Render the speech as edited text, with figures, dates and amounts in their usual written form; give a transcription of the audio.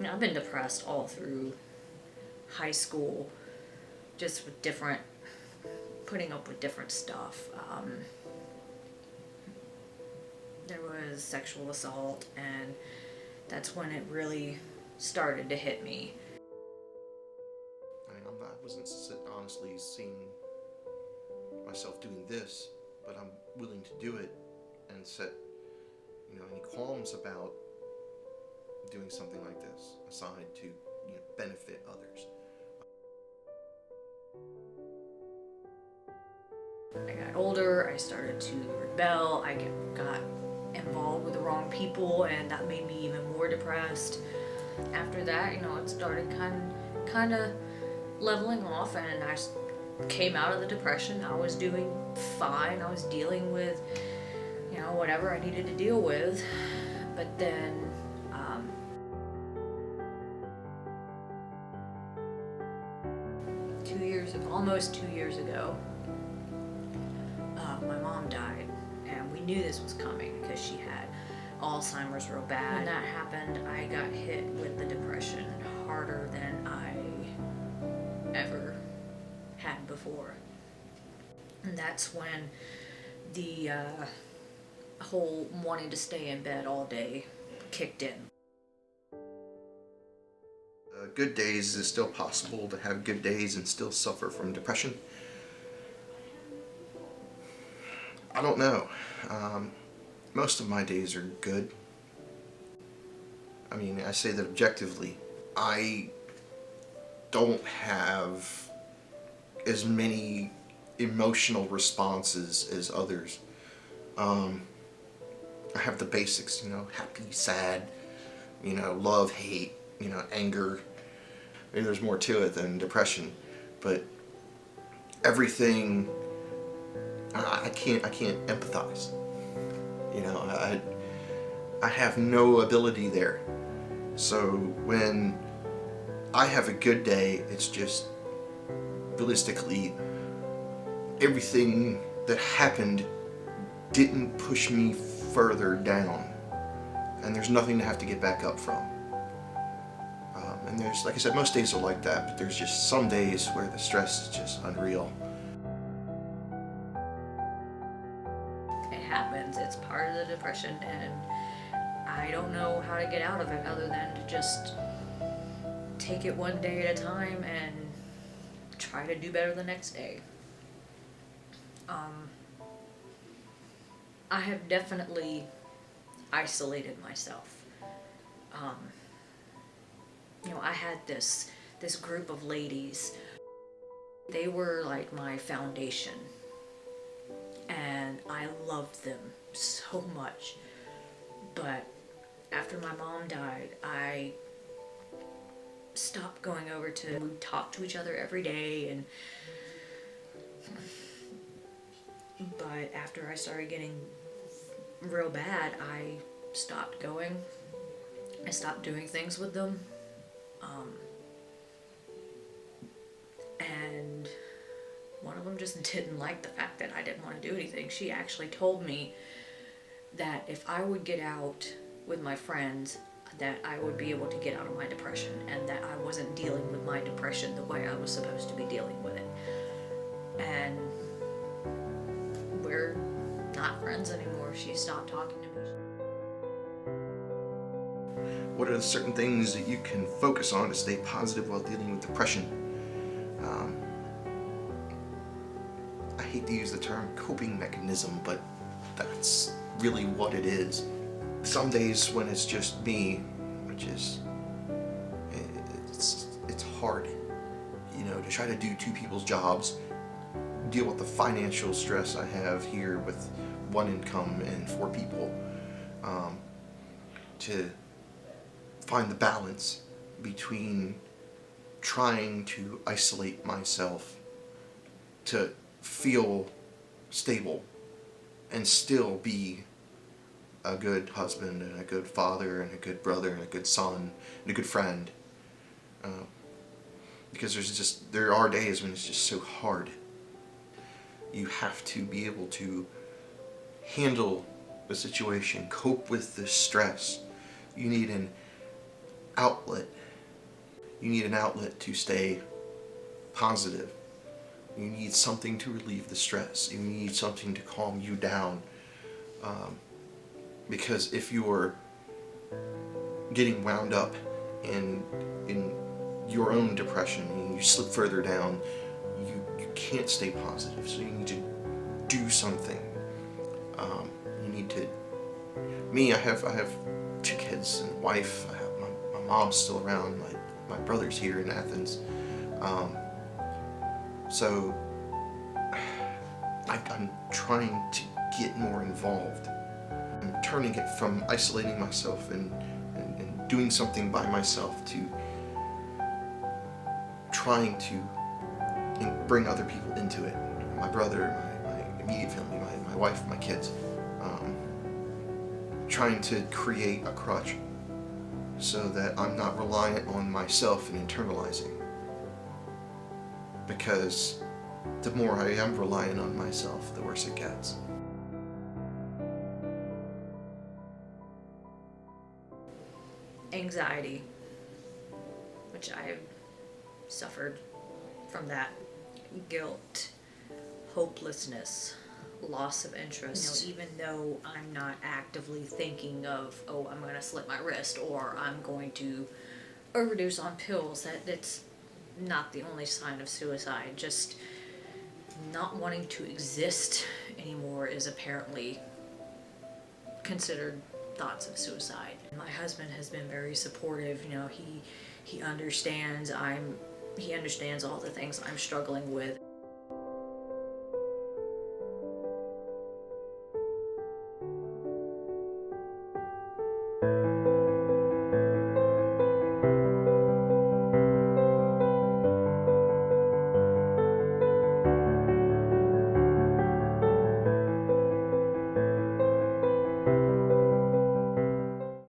I've been depressed all through high school, just with putting up with different stuff. There was sexual assault, and that's when it really started to hit me. I mean, I wasn't honestly seeing myself doing this, but I'm willing to do it and set, any qualms about doing something like this aside to, benefit others. I got older, I started to rebel, got involved with the wrong people, and that made me even more depressed. After that, it started kind of leveling off, and I came out of the depression. I was doing fine. I was dealing with, whatever I needed to deal with. But then, almost 2 years ago, my mom died, and we knew this was coming because she had Alzheimer's real bad. When that happened, I got hit with the depression harder than I ever had before. And that's when the whole wanting to stay in bed all day kicked in. Good days is still possible to have good days and still suffer from depression. I don't know. Most of my days are good. I mean, I say that objectively. I don't have as many emotional responses as others. I have the basics, happy, sad, love, hate, anger. Maybe there's more to it than depression, but everything, I can't empathize. I have no ability there. So when I have a good day, it's just realistically everything that happened didn't push me further down, and there's nothing to have to get back up from. And there's, like I said, most days are like that, but there's just some days where the stress is just unreal. It happens. It's part of the depression, and I don't know how to get out of it other than to just take it one day at a time and try to do better the next day. I have definitely isolated myself. I had this group of ladies. They were like my foundation, and I loved them so much. But after my mom died, I stopped going over to. We talked to each other every day, but after I started getting real bad, I stopped going. I stopped doing things with them. And one of them just didn't like the fact that I didn't want to do anything. She actually told me that if I would get out with my friends, that I would be able to get out of my depression, and that I wasn't dealing with my depression the way I was supposed to be dealing with it. And we're not friends anymore. She stopped talking to me. What are the certain things that you can focus on to stay positive while dealing with depression? I hate to use the term coping mechanism, but that's really what it is. Some days when it's just me, which is, it's hard, to try to do two people's jobs, deal with the financial stress I have here with one income and 4 people, to find the balance between trying to isolate myself to feel stable and still be a good husband and a good father and a good brother and a good son and a good friend. Because there are days when it's just so hard. You have to be able to handle the situation, cope with the stress. You need an outlet. You need an outlet to stay positive. You need something to relieve the stress. You need something to calm you down. Because if you're getting wound up in your own depression and you slip further down, you can't stay positive. So you need to do something. You need to. Me, I have 2 kids and a wife. I have my mom's still around. My brother's here in Athens. So I'm trying to get more involved. I'm turning it from isolating myself and doing something by myself to trying to bring other people into it. My brother, my immediate family, my wife, my kids. Trying to create a crutch so that I'm not reliant on myself and internalizing. Because the more I am reliant on myself, the worse it gets. Anxiety, which I have suffered from that. Guilt, hopelessness, loss of interest. Even though I'm not actively thinking of, oh, I'm going to slit my wrist or I'm going to overdose on pills, that's not the only sign of suicide. Just not wanting to exist anymore is apparently considered thoughts of suicide. My husband has been very supportive. He understands he understands all the things I'm struggling with.